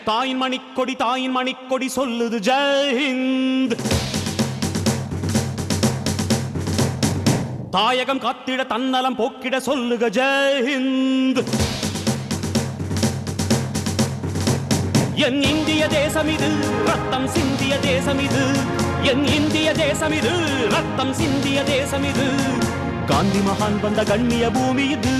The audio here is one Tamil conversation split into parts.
தாயின் மணிக்கொடி சொல்லுது ஜெயஹிந்த். தாயகம் காத்திட தன்னலம் போக்கிட சொல்லுக ஜெயஹிந்த். என் இந்திய தேசம் இது ரத்தம் சிந்திய தேசம் இது. என் இந்திய தேசம் இது ரத்தம் சிந்திய தேசம் இது. காந்தி மகான் வந்த கண்ணிய பூமி இது.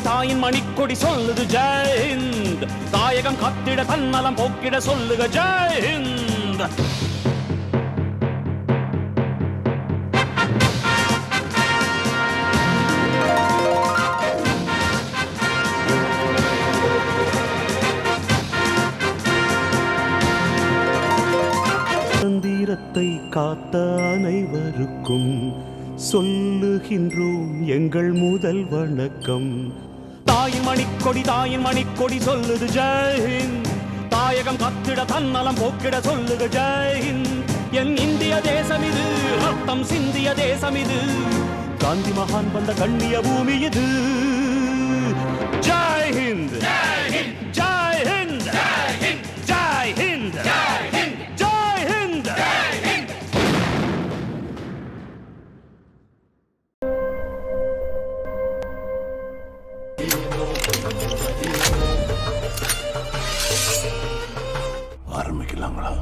தாயின் மணிக்கொடி சொல்லுது ஜெயஹிந்த். தாயகம் காத்திட தன்னலம் போக்கிட சொல்லுக ஜெயஹிந்த். சுதந்திரத்தை காத்த அனைவருக்கும் சொல்லுகின்றோம் எங்கள் முதல் வணக்கம். தாயின் மணிக்கொடி சொல்லுது ஜெயஹிந்த். தாயகம் காத்திட தன்னலம் போக்கிட சொல்லுக ஜெயஹிந்த். என் இந்திய தேசம் இது ரத்தம் சிந்திய தேசம் இது. காந்தி மகான் வந்த கண்ணிய பூமி இது. ஜெயஹிந்த் ஜெயஹிந்த் ஜெயஹிந்த் ஜெயஹிந்த். ஆரம்பிக்கலாங்களா?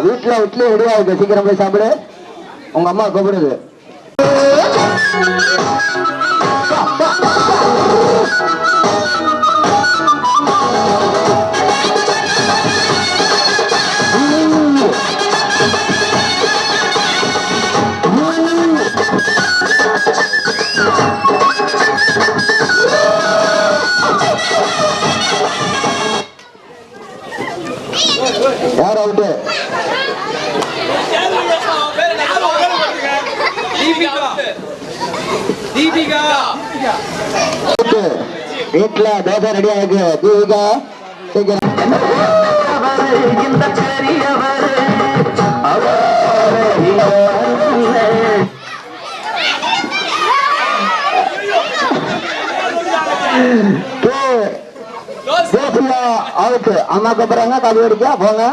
வீட்டுல ரெடியா இருக்கு. சீக்கிரம் போய் சாப்பிடு. உங்க அம்மா கூப்பிடுது. யார் அவுட்டு? வீட்டுல தோசை ரெடியா இருக்கு. தீபிகா சீக்கிரம். அவுட்டு. அம்மா கூப்பிடுறாங்க. கவி அடிக்க போங்க.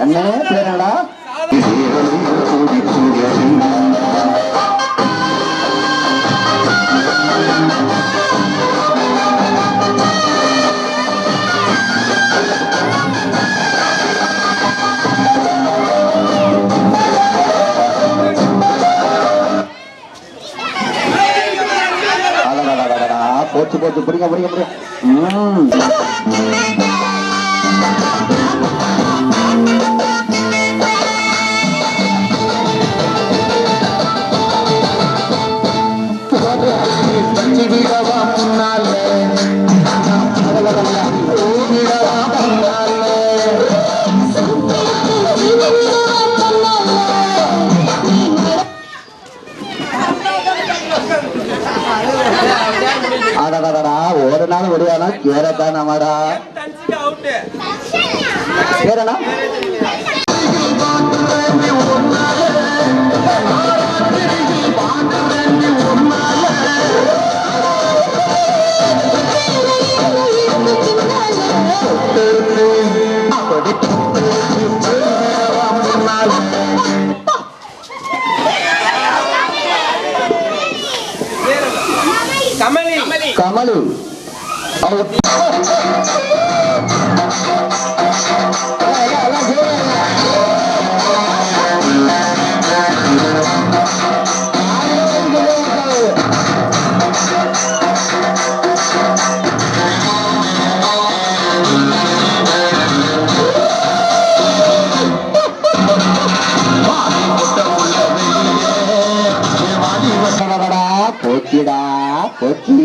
என்ன பேரடா? போச்சு போச்சு. புரியுங்க புரியுங்க புரியுங்க. கேரதான் நம்மடா பேரண்ணா கமலு போச்சிடா போச்சி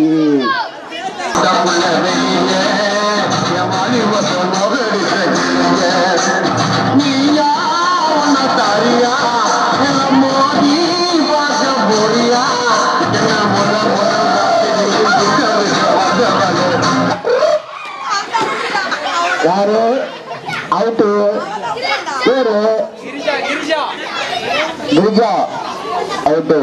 யாரு அவுட்டு பேரு கிரிஜா அவுட்டு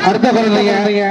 அடுத்த குழந்தைங்க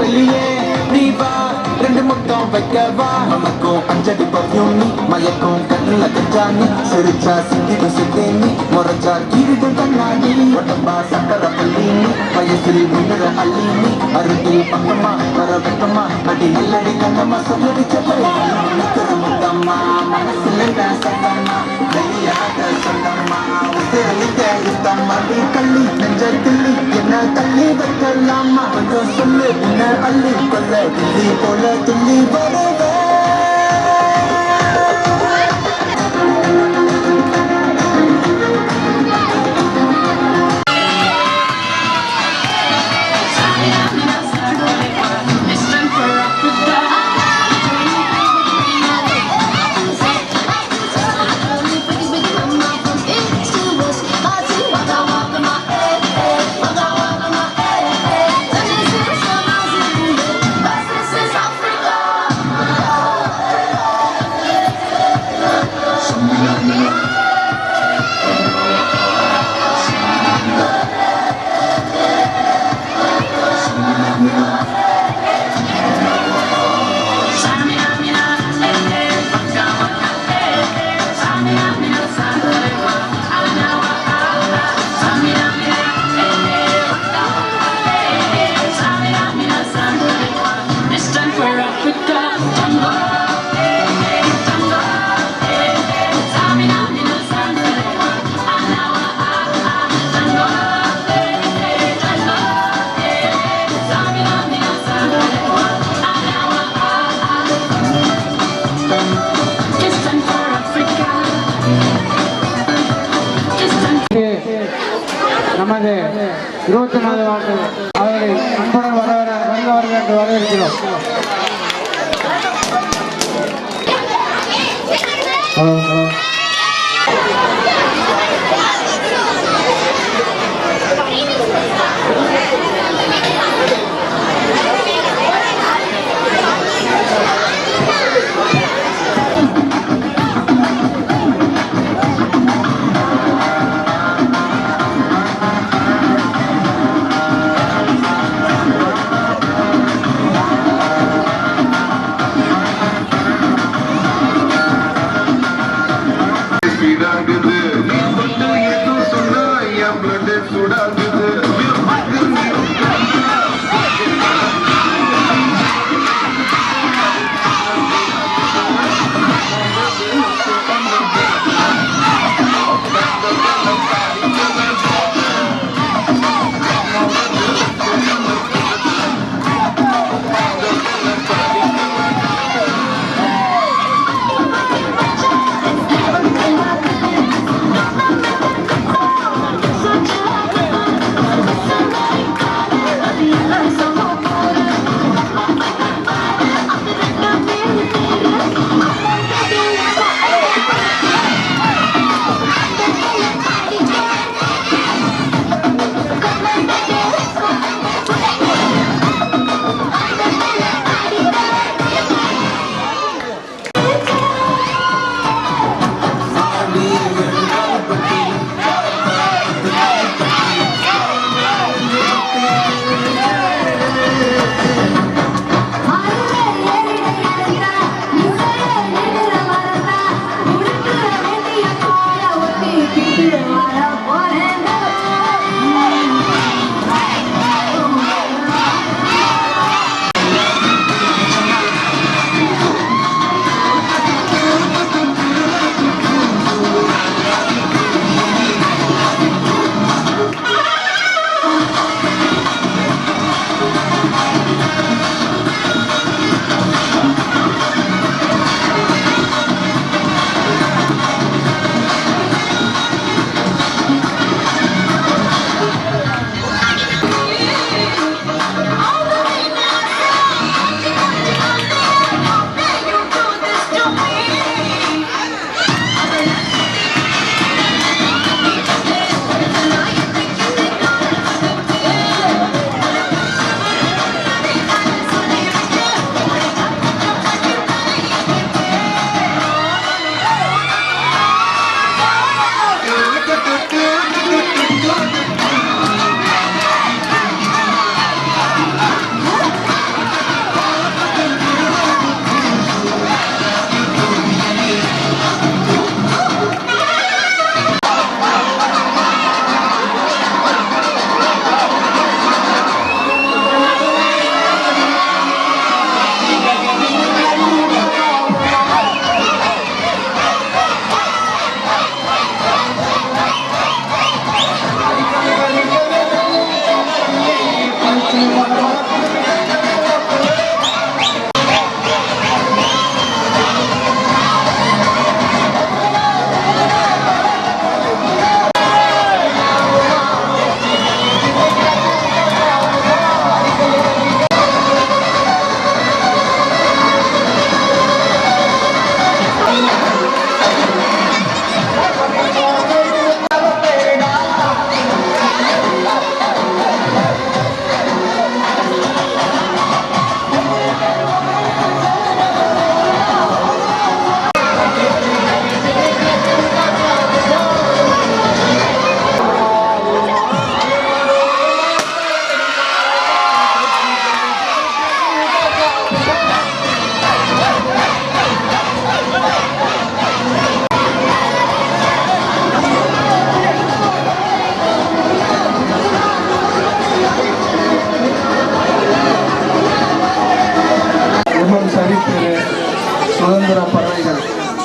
வெளியே நீ வா ரெண்டு முட்டம் வைக்கவா நமக்கும் அஞ்சடி பர்ஃபியூம் நீ மயக்கும் கண்ணுல கஞ்சானி சிரிச்சா சிக்கிடும் சித்தேனி முறைச்சா கீரிடும் கண்ணாடி உடம்பா சக்கர பள்ளி நீ வயசில் முன்னுற அள்ளி நீ அருகில் பக்கமா வர வெக்கமா அடி நல்லடி கண்ணம்மா சொல்லடி செல்ல முத்தம்மா மனசுல சந்தம்மா வெளியாக சொந்தம்மா உதிரலிக்க யுத்தம்மா நீ கள்ளி நெஞ்ச கிள்ளி என்ன தள்ளி வைக்கலாமா கொஞ்சம் சொல்லு உன்னை அள்ளி கொல்ல தில்லி போல துள்ளி வருவே நமது 24 வார்டு அவர்களை அன்புடன் வருக என்று வரவேற்கிறோம்.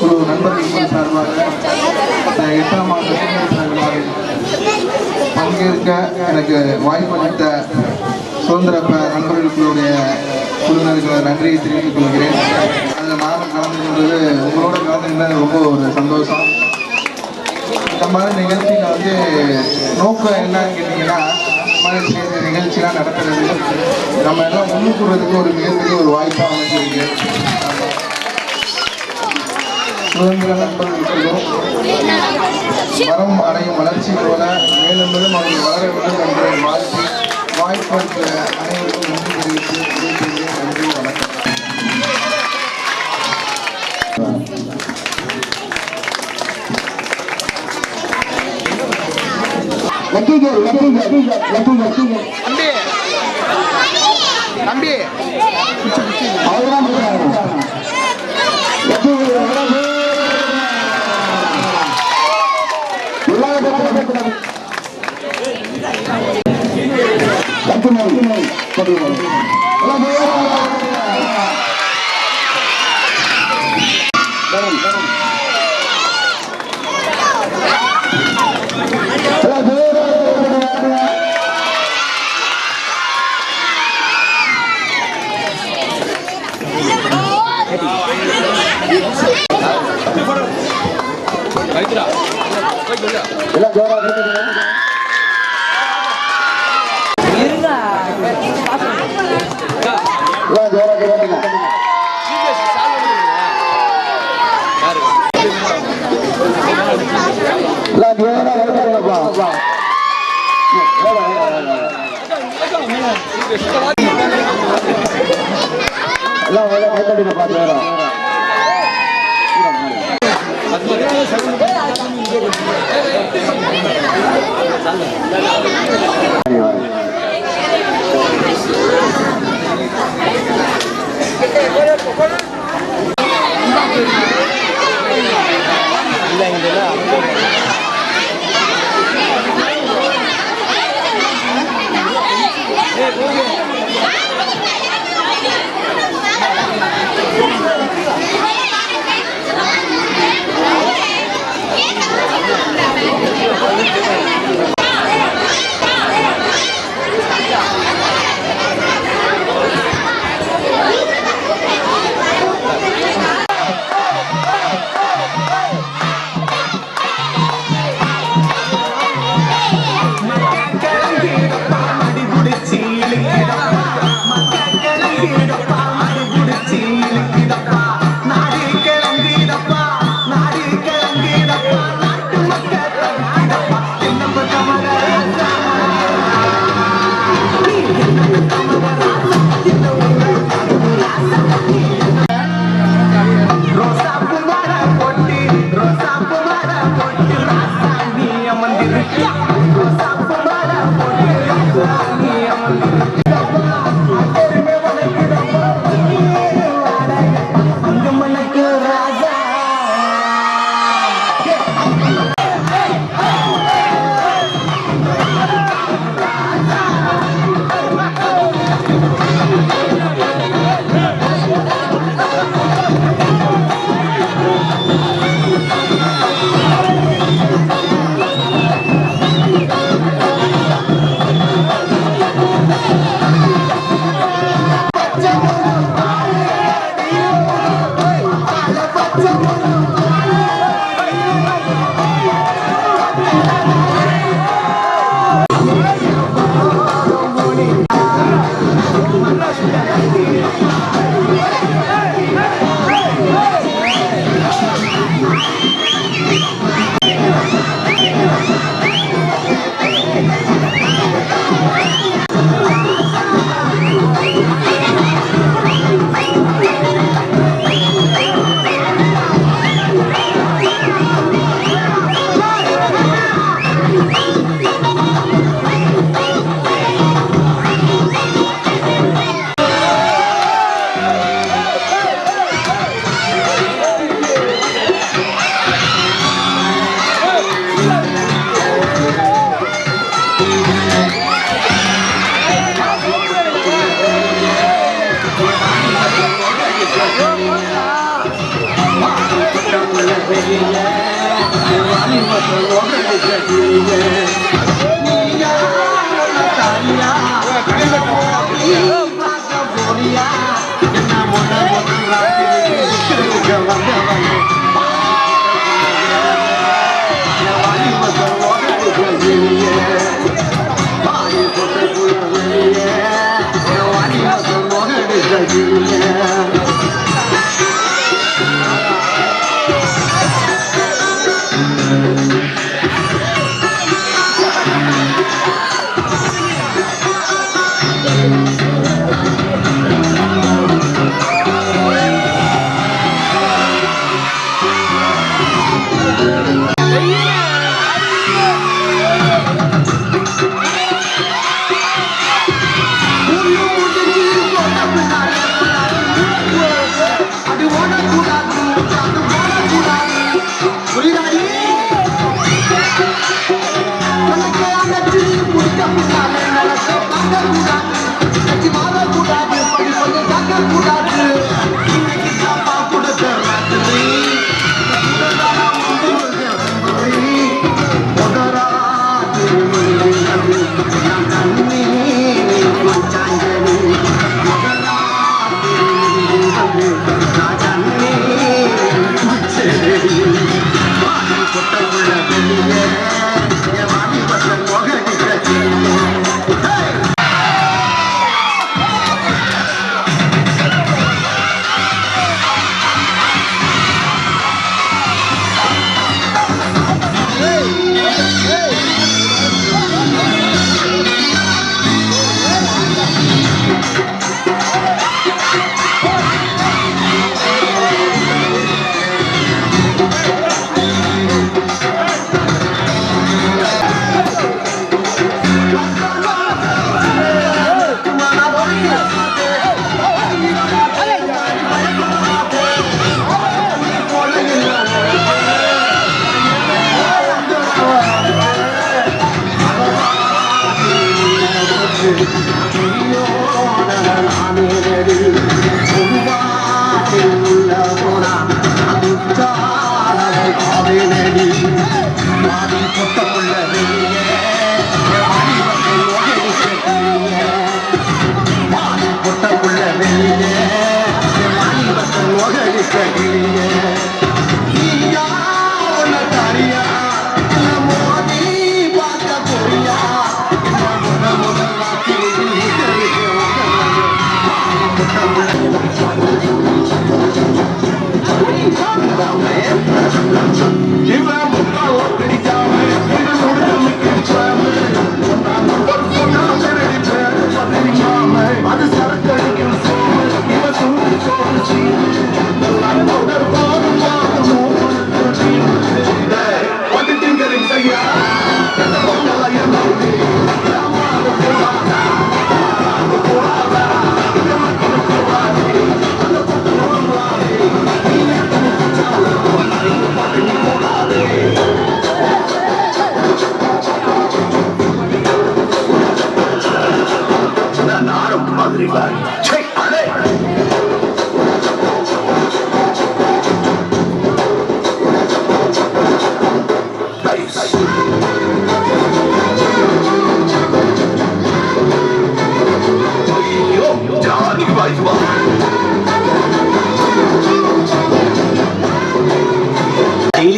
குழு நண்பர்கள் சார்பாக 8ஆம் ஆண்டு விழாவில் பங்கேற்க எனக்கு வாய்ப்பளித்த சுதந்திர நண்பர்களுடைய குழுவினருக்கு நன்றியை தெரிவித்துக் கொள்கிறேன். அதில் நானும் கலந்துக்கின்றது உங்களோட கலந்துக்கின்றது ரொம்ப ஒரு சந்தோஷம். இந்த மாதிரி நிகழ்ச்சியில் வந்து நோக்கம் என்னன்னு கேட்டிங்கன்னா, இந்த நிகழ்ச்சியெலாம் நடத்துறது நம்ம எல்லாம் முன்னுக்குறதுக்கு ஒரு மிகப்பெரிய ஒரு வாய்ப்பாக அமைஞ்சிருக்கு. சுதந்திர நண்பர்களுக்கும் மரம் அடையும் வளர்ச்சி போல மேலும் மேலும் அவர்கள் வளர வேண்டும் என்ற வாழ்க்கை வாய்ப்பு அனைவருக்கும் நன்றி தெரிவித்து விடைபெறுகிறேன். நன்றி, வணக்கம். தம்பி வெளியே வாலிபத்தை நோக்கடிக்க கிளியே நீயா தாரியா பார்க்க போறியா என்ன முதல் வந்தவங்க வாலிபத்தை நோக்கடிக்க கிளியே வாலி போட்ட வெளியே வாலிபத்தை நோக்கடிக்க கிளியே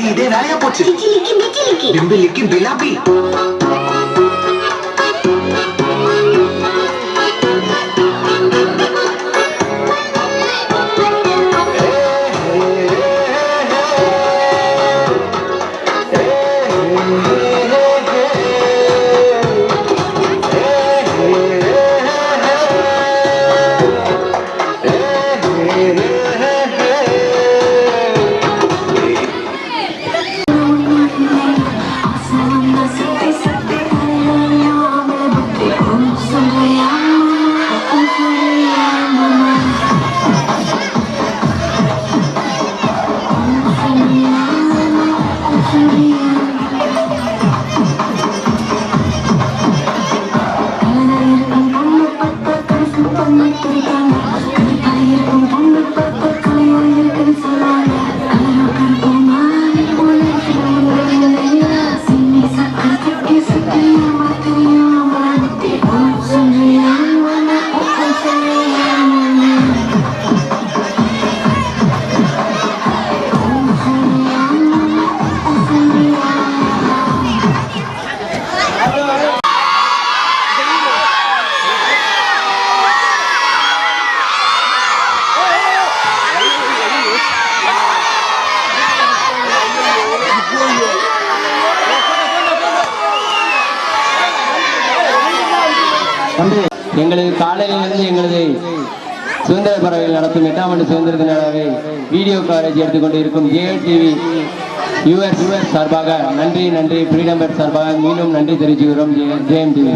இதே வேலையா போச்சு. டிம்பிலிக்கு பிலாபி Awesome, எங்களது காலையிலிருந்து எங்களது சுதந்திர பறவைகள் நடத்தும் 8ஆம் ஆண்டு சுதந்திர தின விழாவை வீடியோ கவரேஜ் எடுத்துக்கொண்டு இருக்கும் JMTV யூஎஸ் சார்பாக நன்றி ஃப்ரீடம் பேர்ட் சார்பாக மீண்டும் நன்றி தெரிவிச்சுக்கிறோம். JMTV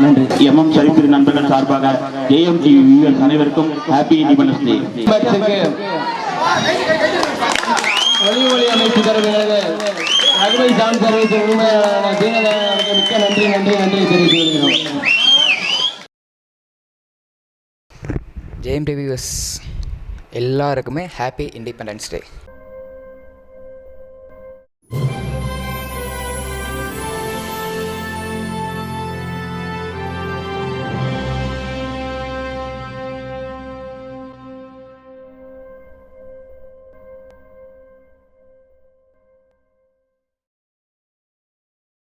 நன்றி. MM சரித்திர நண்பர்கள் சார்பாக JMTV வியூவர்ஸ் அனைவருக்கும் ஹாப்பி இண்டிபெண்டன்ஸ் டே. ஒளி அமைப்பு தரவினது அகவை சாமி சர்வீஸ் உண்மையான தீனதயாளனுக்கு மிக்க நன்றி தெரிவித்துக் கொள்கிறோம். JMTV வியூவர்ஸ் எல்லாருக்குமே ஹாப்பி இண்டிபெண்டன்ஸ் டே.